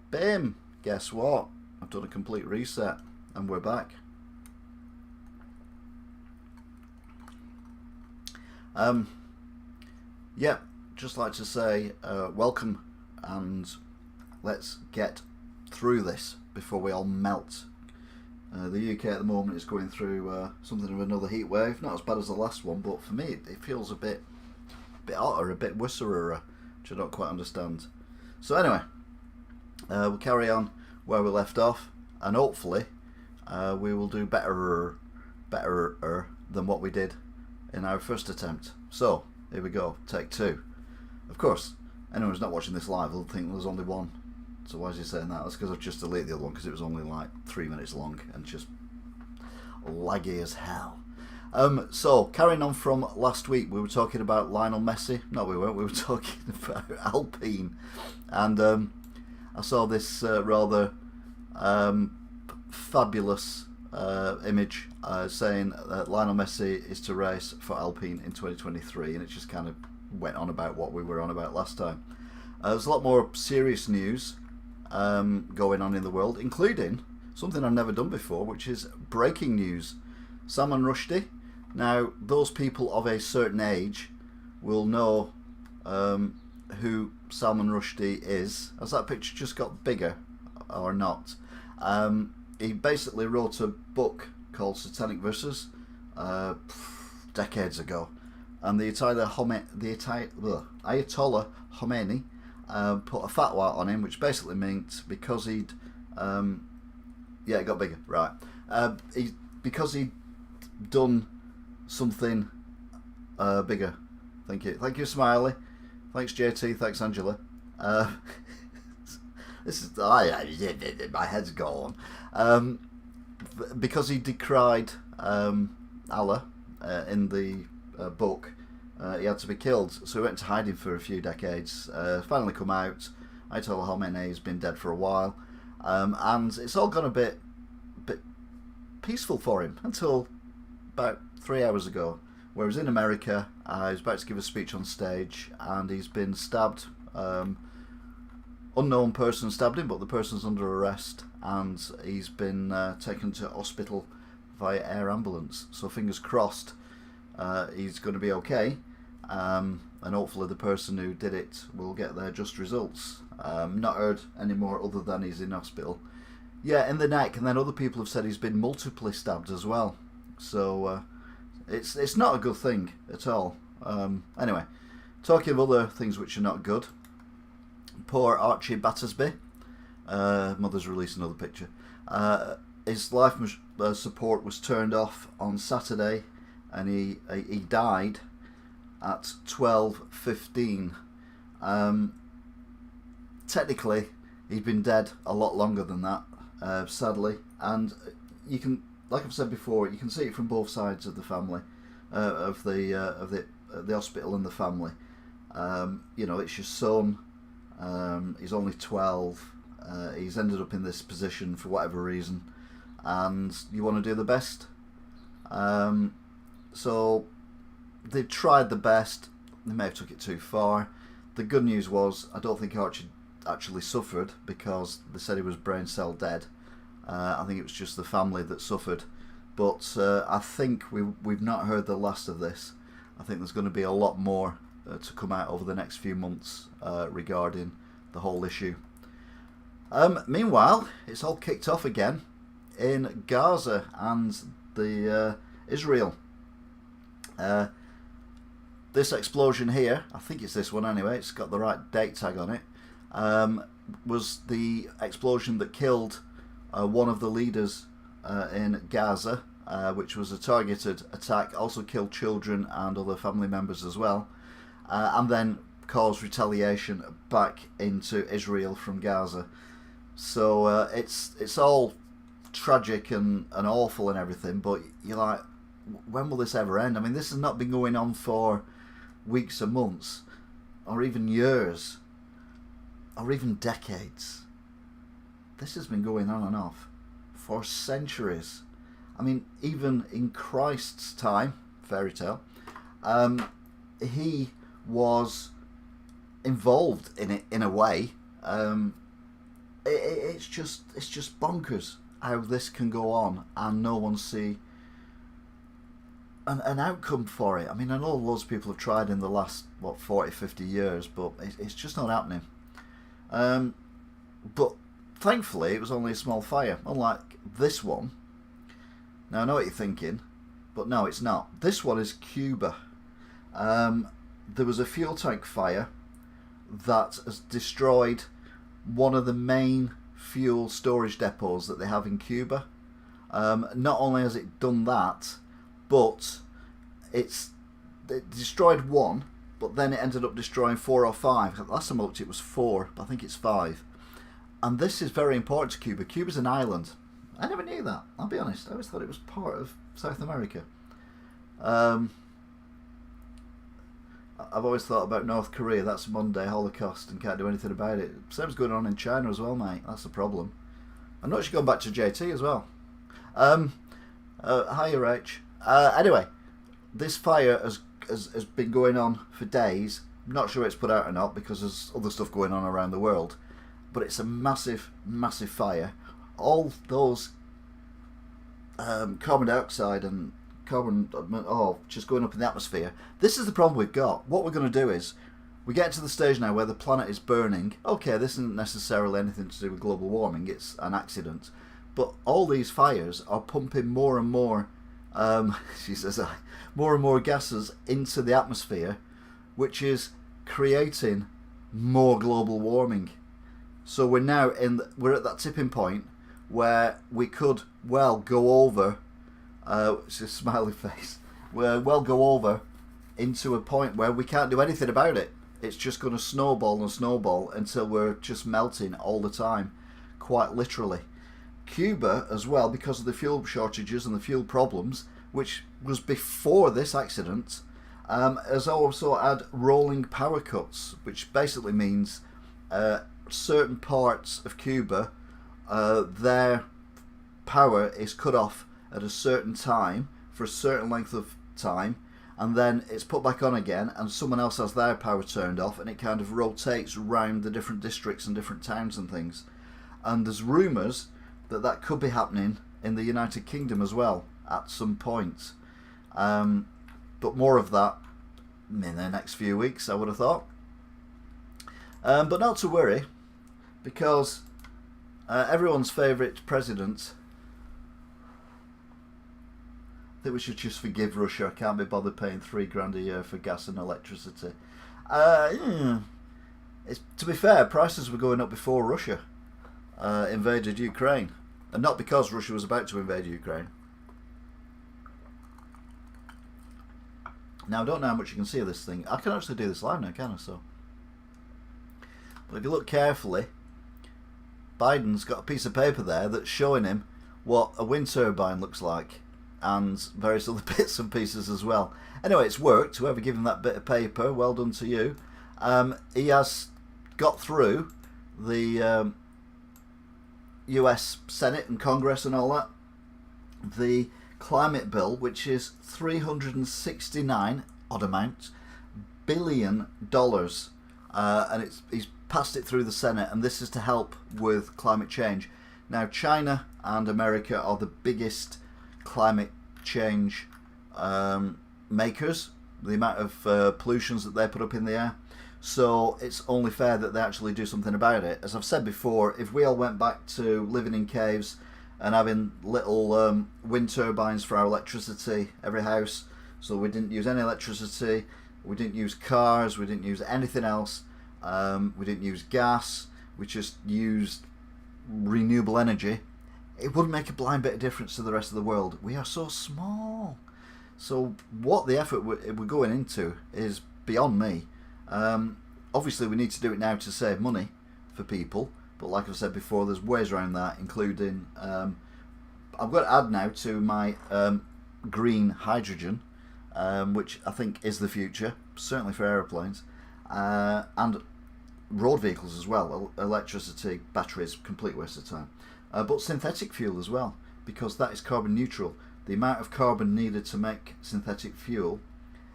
Bim! Guess what? I've done a complete reset and we're back. Yeah, just like to say welcome and let's get through this before we all melt. The UK at the moment is going through something of another heat wave, not as bad as the last one, but for me it feels a bit hotter, a bit whisperer, which I don't quite understand. So anyway, we'll carry on where we left off, and hopefully we will do better than what we did in our first attempt. So here we go, take two. Of course, anyone who's not watching this live will think there's only one. So why is he saying that? That's because I've just deleted the other one because it was only like 3 minutes long and just laggy as hell. So carrying on from last week, we were talking about Lionel Messi. No, we weren't. We were talking about Alpine, and I saw this rather fabulous image saying that Lionel Messi is to race for Alpine in 2023, and it just kind of went on about what we were on about last time. There's a lot more serious news going on in the world, including something I've never done before, which is breaking news. Salman Rushdie. Now, those people of a certain age will know who Salman Rushdie is. Has that picture just got bigger or not? He basically wrote a book called Satanic Verses decades ago, and the Ayatollah Khomeini put a fatwa on him, which basically meant because he'd it got bigger, right? Because he'd done something bigger. Thank you, Smiley. Thanks, JT. Thanks, Angela. This is my head's gone. Because he decried Allah in the book, he had to be killed. So he went to hiding for a few decades. Finally come out. Ayatollah Khomeini has been dead for a while, and it's all gone a bit peaceful for him until about 3 hours ago, where he was in America. He was about to give a speech on stage, and he's been stabbed. Unknown person stabbed him, but the person's under arrest, and he's been taken to hospital via air ambulance. So fingers crossed, he's going to be okay, and hopefully the person who did it will get their just results. Not heard any more other than he's in hospital. Yeah, in the neck, and then other people have said he's been multiply stabbed as well. So it's not a good thing at all. Anyway, talking of other things which are not good. Poor Archie Battersby. Mother's released another picture. His life support was turned off on Saturday, and he died at 12:15. Technically, he'd been dead a lot longer than that, sadly. And you can, like I've said before, you can see it from both sides of the family, of the hospital and the family. It's your son. He's only 12. He's ended up in this position for whatever reason, and you want to do the best. So they've tried the best. They may have took it too far. The good news was, I don't think Archie actually suffered, because they said he was brain cell dead. I think it was just the family that suffered. But I think we've not heard the last of this. I think there's going to be a lot more to come out over the next few months regarding the whole issue. Meanwhile, it's all kicked off again in Gaza and the Israel. This explosion here, I think it's this one anyway, it's got the right date tag on it, was the explosion that killed one of the leaders in Gaza, which was a targeted attack, also killed children and other family members as well, and then caused retaliation back into Israel from Gaza. So it's all tragic and awful and everything, but you're like, when will this ever end? I mean, this has not been going on for weeks or months, or even years, or even decades. This has been going on and off for centuries. I mean, even in Christ's time, fairy tale, he was involved in it in a way. it's just bonkers how this can go on and no one see an outcome for it. I mean, I know loads of people have tried in the last 40, 50 years, but it's just not happening. But thankfully, it was only a small fire, unlike this one. Now I know what you're thinking, but no, it's not. This one is Cuba. There was a fuel tank fire that has destroyed one of the main fuel storage depots that they have in Cuba. Not only has it done that, but it destroyed one, but then it ended up destroying 4 or 5. Last time I looked it was 4, but I think it's 5. And this is very important to Cuba. Cuba's an island. I never knew that, I'll be honest. I always thought it was part of South America. I've always thought about North Korea. That's a modern day Holocaust and can't do anything about it. Same's going on in China as well, mate. That's the problem. I'm not actually going back to JT as well. Hiya, Rach. Anyway, this fire has been going on for days. I'm not sure it's put out or not because there's other stuff going on around the world. But it's a massive, massive fire. All those carbon dioxide and just going up in the atmosphere. This is the problem we've got. What we're going to do is we get to the stage now where the planet is burning. Okay, this isn't necessarily anything to do with global warming, it's an accident, but all these fires are pumping more and more she says more and more gases into the atmosphere, which is creating more global warming. So we're at that tipping point where we could go over it's a smiley face. We'll go over into a point where we can't do anything about it. It's just going to snowball and snowball until we're just melting all the time, quite literally. Cuba as well, because of the fuel shortages and the fuel problems, which was before this accident, has also had rolling power cuts, which basically means certain parts of Cuba, their power is cut off at a certain time for a certain length of time, and then it's put back on again and someone else has their power turned off, and it kind of rotates around the different districts and different towns and things. And there's rumours that could be happening in the United Kingdom as well at some point, but more of that in the next few weeks, I would have thought. But not to worry, because everyone's favourite president, I think we should just forgive Russia. I can't be bothered paying $3,000 a year for gas and electricity. To be fair, prices were going up before Russia invaded Ukraine, and not because Russia was about to invade Ukraine. Now I don't know how much you can see of this thing. I can actually do this live now, can I? So, but if you look carefully, Biden's got a piece of paper there that's showing him what a wind turbine looks like, and various other bits and pieces as well. Anyway, it's worked. Whoever gave him that bit of paper, well done to you. He has got through the US Senate and Congress and all that. The climate bill, which is $369 odd amount billion, and he's passed it through the Senate, and this is to help with climate change. Now, China and America are the biggest climate change makers, the amount of pollutions that they put up in the air, so it's only fair that they actually do something about it. As I've said before, if we all went back to living in caves and having little wind turbines for our electricity, every house, so we didn't use any electricity, we didn't use cars, we didn't use anything else, we didn't use gas, we just used renewable energy, it wouldn't make a blind bit of difference to the rest of the world. We are so small. So what the effort we're going into is beyond me. Obviously we need to do it now to save money for people, but like I've said before, there's ways around that, including I've got to add now to my green hydrogen, which I think is the future, certainly for aeroplanes, and road vehicles as well. Electricity, batteries, complete waste of time. But synthetic fuel as well, because that is carbon neutral. The amount of carbon needed to make synthetic fuel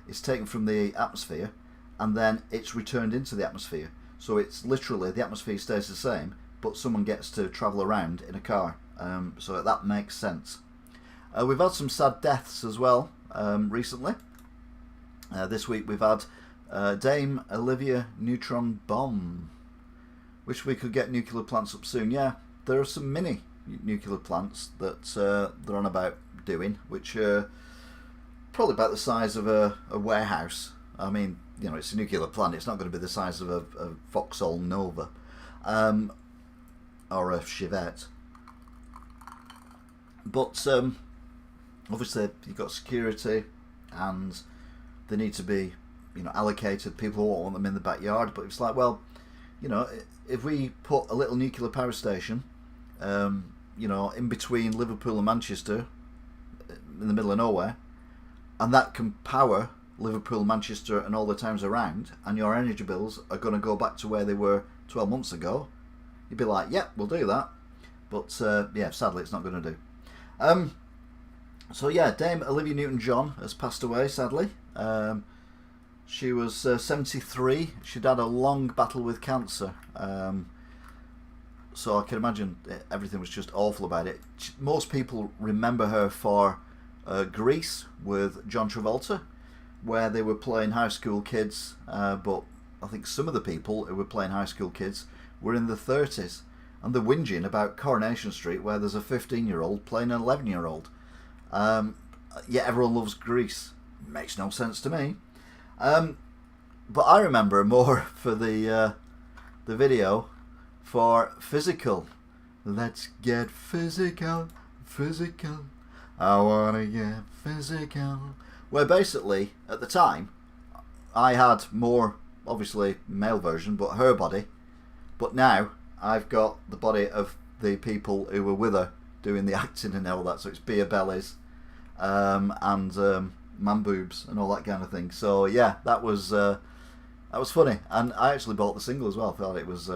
is taken from the atmosphere and then it's returned into the atmosphere. So it's literally, the atmosphere stays the same, but someone gets to travel around in a car. So that makes sense. We've had some sad deaths as well recently. This week we've had Dame Olivia Neutron Bomb. Wish we could get nuclear plants up soon. Yeah, there are some mini nuclear plants that they're on about doing, which are probably about the size of a warehouse. I mean, you know, it's a nuclear plant. It's not going to be the size of a Vauxhall Nova or a Chevette. But obviously you've got security, and they need to be, you know, allocated. People won't want them in the backyard, but it's like, well, you know, if we put a little nuclear power station, you know, in between Liverpool and Manchester, in the middle of nowhere, and that can power Liverpool, Manchester, and all the towns around, and your energy bills are going to go back to where they were 12 months ago, you'd be like, yep, we'll do that. But yeah, sadly, it's not going to do. So yeah, Dame Olivia Newton-John has passed away, sadly. She was 73. She'd had a long battle with cancer. So I can imagine everything was just awful about it. Most people remember her for Grease with John Travolta, where they were playing high school kids, but I think some of the people who were playing high school kids were in their 30s, and they're whinging about Coronation Street, where there's a 15-year-old playing an 11-year-old. Yet everyone loves Grease. Makes no sense to me. But I remember more for the video for Physical. Let's get physical, physical. I wanna get physical. Where basically, at the time, I had more, obviously, male version, but her body. But now, I've got the body of the people who were with her doing the acting and all that. So it's beer bellies, and man boobs and all that kind of thing. So yeah, that was funny, and I actually bought the single as well. I thought it was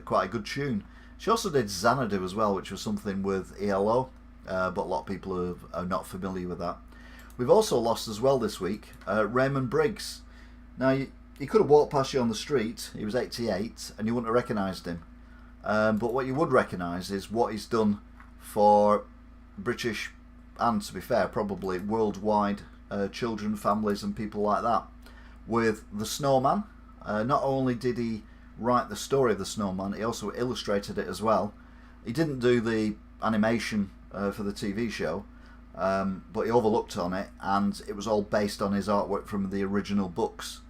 quite a good tune. She also did Xanadu as well, which was something with ELO, but a lot of people are not familiar with that. We've also lost as well this week Raymond Briggs. Now he could have walked past you on the street. He was 88, and you wouldn't have recognised him. But what you would recognise is what he's done for British, and to be fair, probably worldwide children, families and people like that. With The Snowman, not only did he write the story of The Snowman, he also illustrated it as well. He didn't do the animation for the TV show, but he overlooked on it, and it was all based on his artwork from the original books.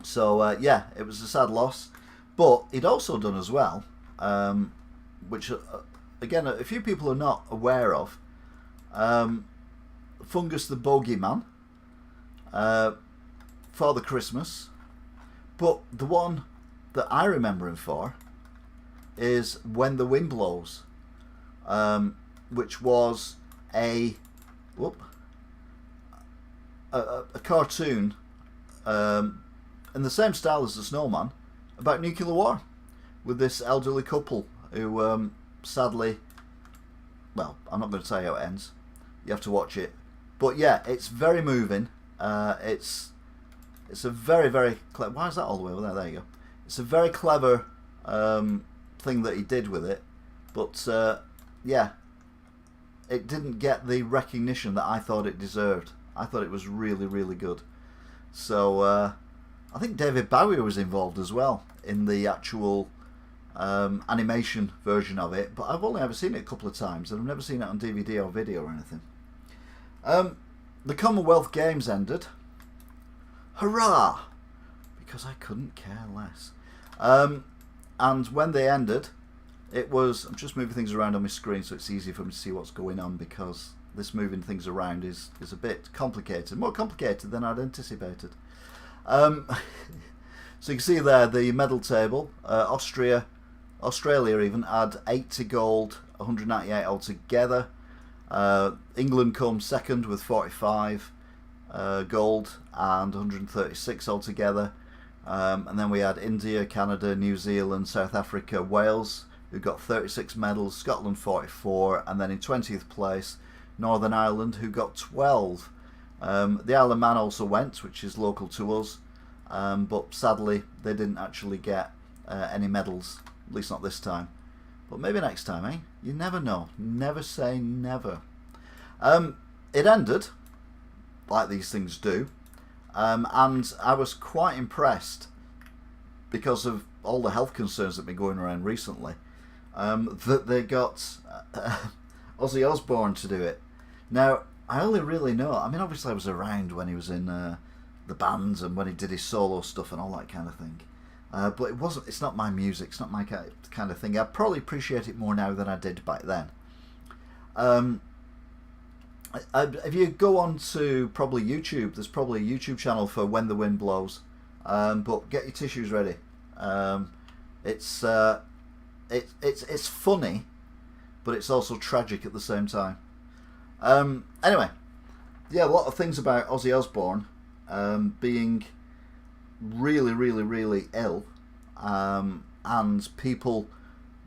So yeah, it was a sad loss. But he'd also done as well, which again a few people are not aware of, Fungus the Bogeyman, Father Christmas, but the one that I remember him for is When the Wind Blows, which was a cartoon in the same style as The Snowman, about nuclear war, with this elderly couple who sadly, well, I'm not going to tell you how it ends, you have to watch it, but yeah, it's very moving. It's a very, very clever, why is that all the way over there you go, it's a very clever thing that he did with it, but yeah, it didn't get the recognition that I thought it deserved. I thought it was really, really good. So I think David Bowie was involved as well in the actual animation version of it, but I've only ever seen it a couple of times, and I've never seen it on DVD or video or anything. The Commonwealth Games ended. Hurrah! Because I couldn't care less. And when they ended, it was... I'm just moving things around on my screen so it's easier for me to see what's going on, because this moving things around is a bit complicated. More complicated than I'd anticipated. So you can see there the medal table. Australia even had 80 gold, 198 altogether. England comes second with 45 gold and 136 altogether. And then we had India, Canada, New Zealand, South Africa, Wales, who got 36 medals, Scotland 44, and then in 20th place Northern Ireland, who got 12. The Isle of Man also went, which is local to us, but sadly they didn't actually get any medals At least not this time. But maybe next time, eh? You never know. Never say never. It ended, like these things do, and I was quite impressed because of all the health concerns that have been going around recently, that they got Ozzy Osbourne to do it. Now, I only really know, I mean, obviously I was around when he was in the bands and when he did his solo stuff and all that kind of thing. But it's not my music, it's not my kind of thing. I probably appreciate it more now than I did back then. If you go on to probably YouTube, there's probably a YouTube channel for When the Wind Blows. But get your tissues ready. It's funny, but it's also tragic at the same time. Anyway, yeah, a lot of things about Ozzy Osbourne being really, really, really ill, and people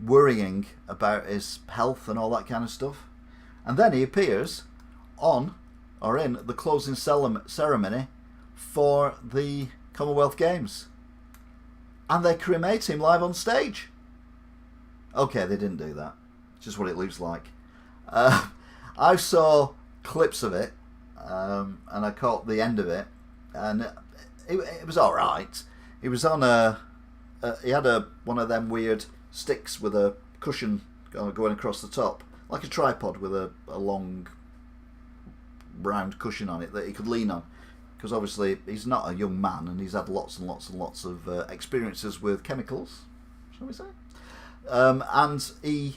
worrying about his health and all that kind of stuff. And then he appears in the closing ceremony for the Commonwealth Games, and they cremate him live on stage. Okay, they didn't do that. Just what it looks like. I saw clips of it, and I caught the end of it, and it was all right. He was on he had one of them weird sticks with a cushion going across the top, like a tripod with a long round cushion on it that he could lean on. Because obviously he's not a young man, and he's had lots and lots and lots of experiences with chemicals, shall we say? And he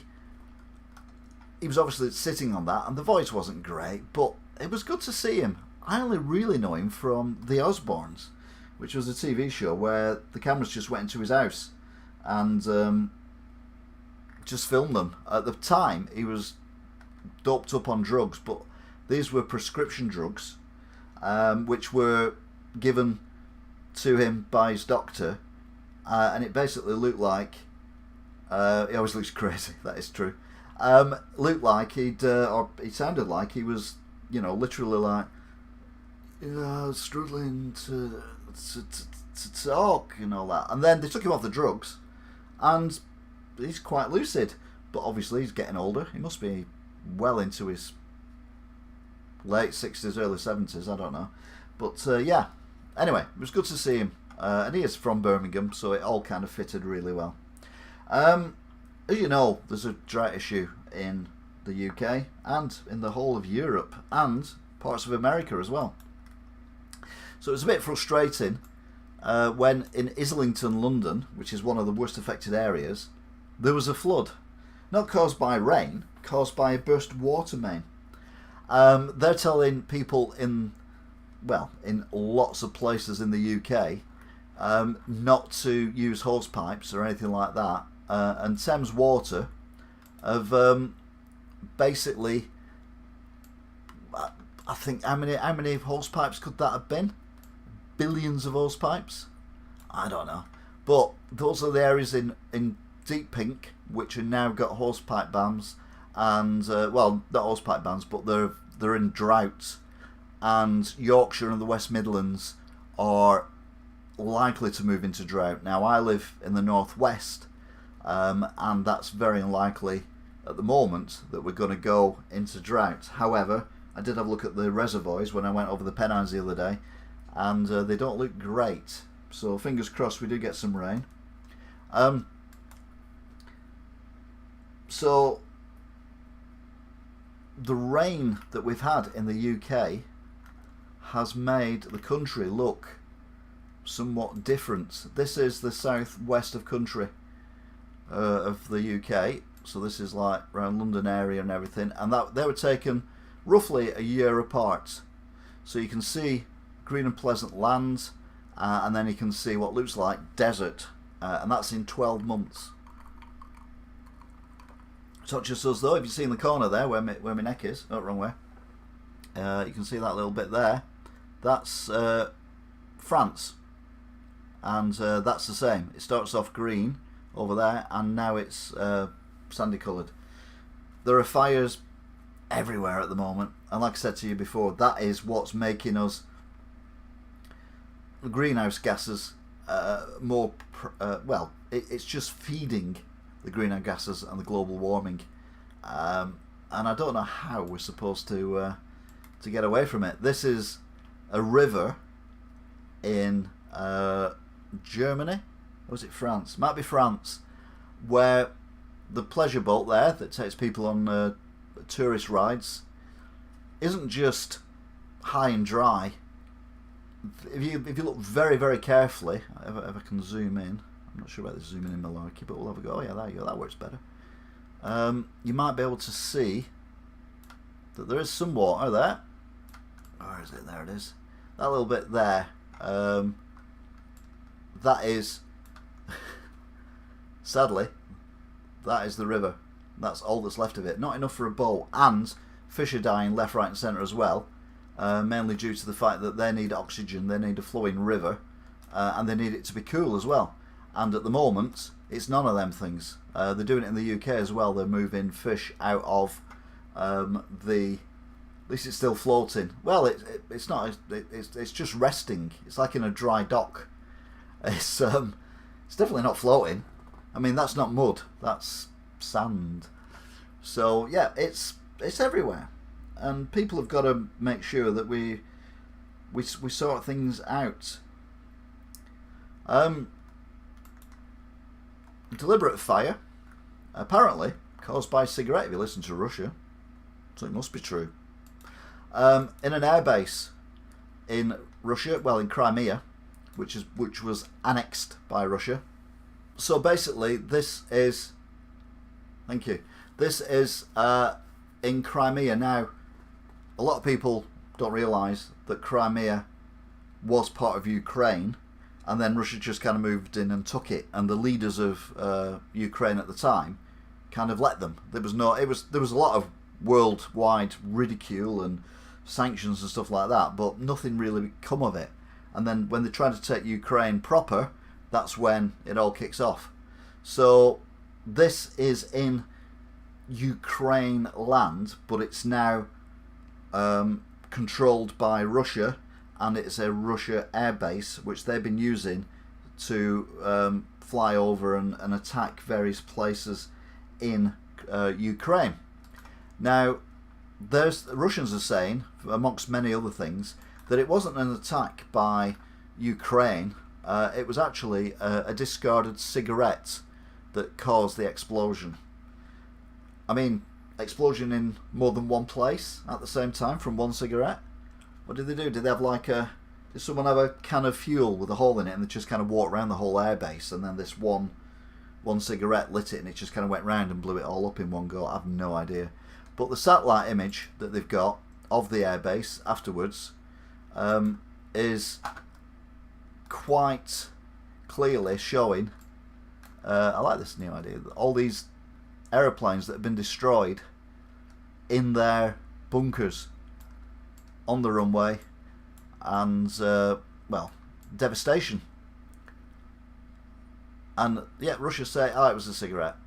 was obviously sitting on that, and the voice wasn't great, but it was good to see him. I only really know him from The Osbournes, which was a TV show where the cameras just went into his house and just filmed them. At the time, he was doped up on drugs, but these were prescription drugs, which were given to him by his doctor, and it basically looked like he always looks crazy. That is true. Looked like he sounded like he was, literally like, struggling to talk and all that. And then they took him off the drugs, and he's quite lucid. But obviously he's getting older. He must be well into his late 60s, early 70s, I don't know. But yeah, anyway, it was good to see him. And he is from Birmingham, so it all kind of fitted really well. As you know, there's a drought issue in the UK and in the whole of Europe and parts of America as well. So it was a bit frustrating when in Islington, London, which is one of the worst affected areas, there was a flood. Not caused by rain, caused by a burst water main. They're telling people in lots of places in the UK not to use hose pipes or anything like that. And Thames Water have basically, I think, how many hose pipes could that have been? Billions of hose pipes? I don't know. But those are the areas in Deep Pink which have now got hose pipe bans, and not hose pipe bans, but they're in drought, and Yorkshire and the West Midlands are likely to move into drought. Now, I live in the northwest, and that's very unlikely at the moment that we're going to go into drought. However, I did have a look at the reservoirs when I went over the Pennines the other day, and they don't look great. So fingers crossed we do get some rain. So the rain that we've had in the UK has made the country look somewhat different. This is the southwest of country of the UK, so this is like around London area and everything, and that they were taken roughly a year apart. So you can see green and pleasant land, and then you can see what looks like desert, and that's in 12 months. Such as us though, if you see in the corner there where my neck is, oh, wrong way, you can see that little bit there, that's France, and that's the same. It starts off green over there, and now it's sandy coloured. There are fires everywhere at the moment, and like I said to you before, that is what's making us greenhouse gases more it's just feeding the greenhouse gases and the global warming. And I don't know how we're supposed to get away from it. This is a river in Germany, or was it France? Might be France, where the pleasure boat there that takes people on tourist rides isn't just high and dry. If you look very, very carefully, if I can zoom in, I'm not sure about this zooming in malarkey, but we'll have a go. Oh yeah, there you go, that works better. You might be able to see that there is some water there. Where is it? There it is. That little bit there. That is, sadly, that is the river. That's all that's left of it. Not enough for a boat, and fish are dying left, right and centre as well, mainly due to the fact that they need oxygen, they need a flowing river, and they need it to be cool as well. And at the moment, it's none of them things. They're doing it in the UK as well. They're moving fish out of the... At least it's still floating. Well, it's not. It's just resting. It's like in a dry dock. It's definitely not floating. I mean, that's not mud. That's sand. So yeah, it's everywhere, and people have got to make sure that we sort things out. Deliberate fire, apparently caused by a cigarette. If you listen to Russia, so it must be true. In an airbase in Russia, well, in Crimea, which was annexed by Russia. So basically, this is, thank you. This is in Crimea now. A lot of people don't realise that Crimea was part of Ukraine, and then Russia just kind of moved in and took it. And the leaders of Ukraine at the time kind of let them. There was a lot of worldwide ridicule and sanctions and stuff like that, but nothing really come of it. And then when they tried to take Ukraine proper, that's when it all kicks off. So this is in Ukraine land, but it's now controlled by Russia, and it's a Russia airbase which they've been using to fly over and attack various places in Ukraine. Now, the Russians are saying, amongst many other things, that it wasn't an attack by Ukraine. It was actually a discarded cigarette that caused the explosion. I mean, explosion in more than one place at the same time from one cigarette? What did they do? Did they have did someone have a can of fuel with a hole in it and they just kind of walked around the whole airbase, and then this one cigarette lit it and it just kind of went round and blew it all up in one go? I have no idea. But the satellite image that they've got of the airbase afterwards is quite clearly showing, I like this new idea, all these aeroplanes that have been destroyed in their bunkers on the runway, and well, devastation. And yeah, Russia say, oh, it was a cigarette.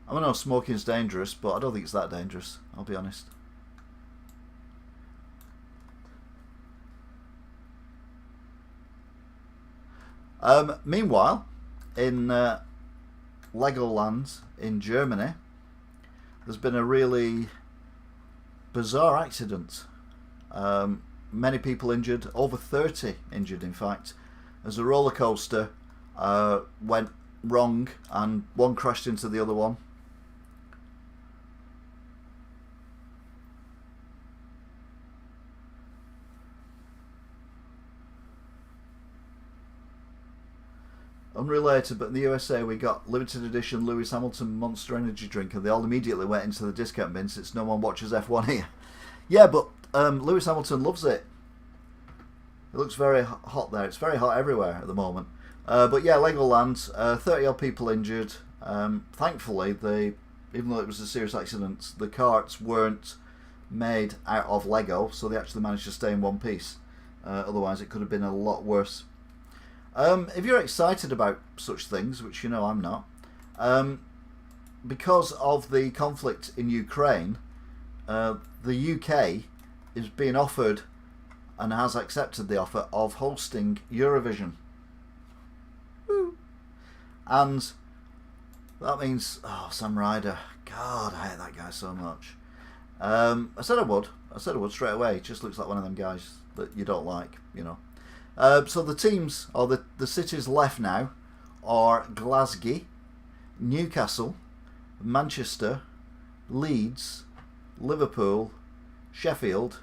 I know smoking's dangerous, but I don't think it's that dangerous, I'll be honest. Meanwhile, in Legoland in Germany, there's been a really bizarre accident. Many people injured, over 30 injured in fact, as a roller coaster went wrong and one crashed into the other one. Unrelated, but in the USA we got limited edition Lewis Hamilton Monster Energy drink, and they all immediately went into the discount bin since no one watches F1 here. Yeah, but Lewis Hamilton loves it. It looks very hot there. It's very hot everywhere at the moment. But yeah, Legoland, 30 odd people injured. Thankfully, even though it was a serious accident, the carts weren't made out of Lego, so they actually managed to stay in one piece. Otherwise, it could have been a lot worse. If you're excited about such things, which you know I'm not, because of the conflict in Ukraine, the UK is being offered and has accepted the offer of hosting Eurovision. Woo. And that means, Sam Ryder. God, I hate that guy so much. I said I would straight away. He just looks like one of them guys that you don't like, you know. So the teams, or the cities left now, are Glasgow, Newcastle, Manchester, Leeds, Liverpool, Sheffield,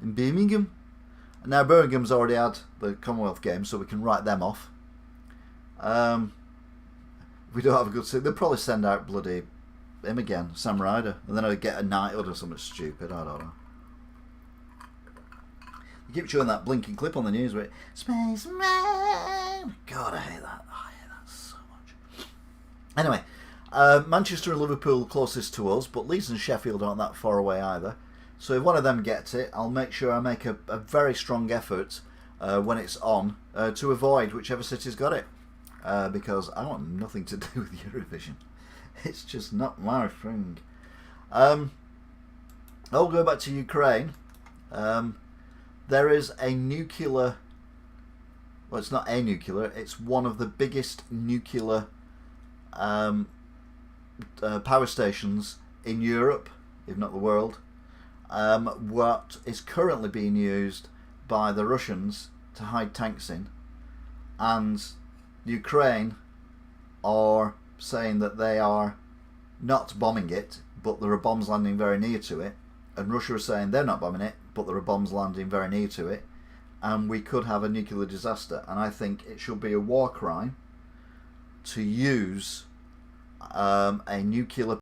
and Birmingham. Now Birmingham's already had the Commonwealth Games, so we can write them off. We don't have a good city. They'll probably send out bloody him again, Sam Ryder, and then I'll get a knighthood or something stupid. I don't know. You keep showing that blinking clip on the news where Spaceman. God, I hate that. I hate that so much. Anyway, Manchester and Liverpool closest to us, but Leeds and Sheffield aren't that far away either. So if one of them gets it, I'll make sure I make a very strong effort when it's on to avoid whichever city's got it. Because I want nothing to do with Eurovision. It's just not my thing. I'll go back to Ukraine. There is a nuclear... Well, it's not a nuclear. It's one of the biggest nuclear power stations in Europe, if not the world. What is currently being used by the Russians to hide tanks in. And Ukraine are saying that they are not bombing it, but there are bombs landing very near to it, and Russia is saying they're not bombing it, but there are bombs landing very near to it, and we could have a nuclear disaster. And I think it should be a war crime to use a nuclear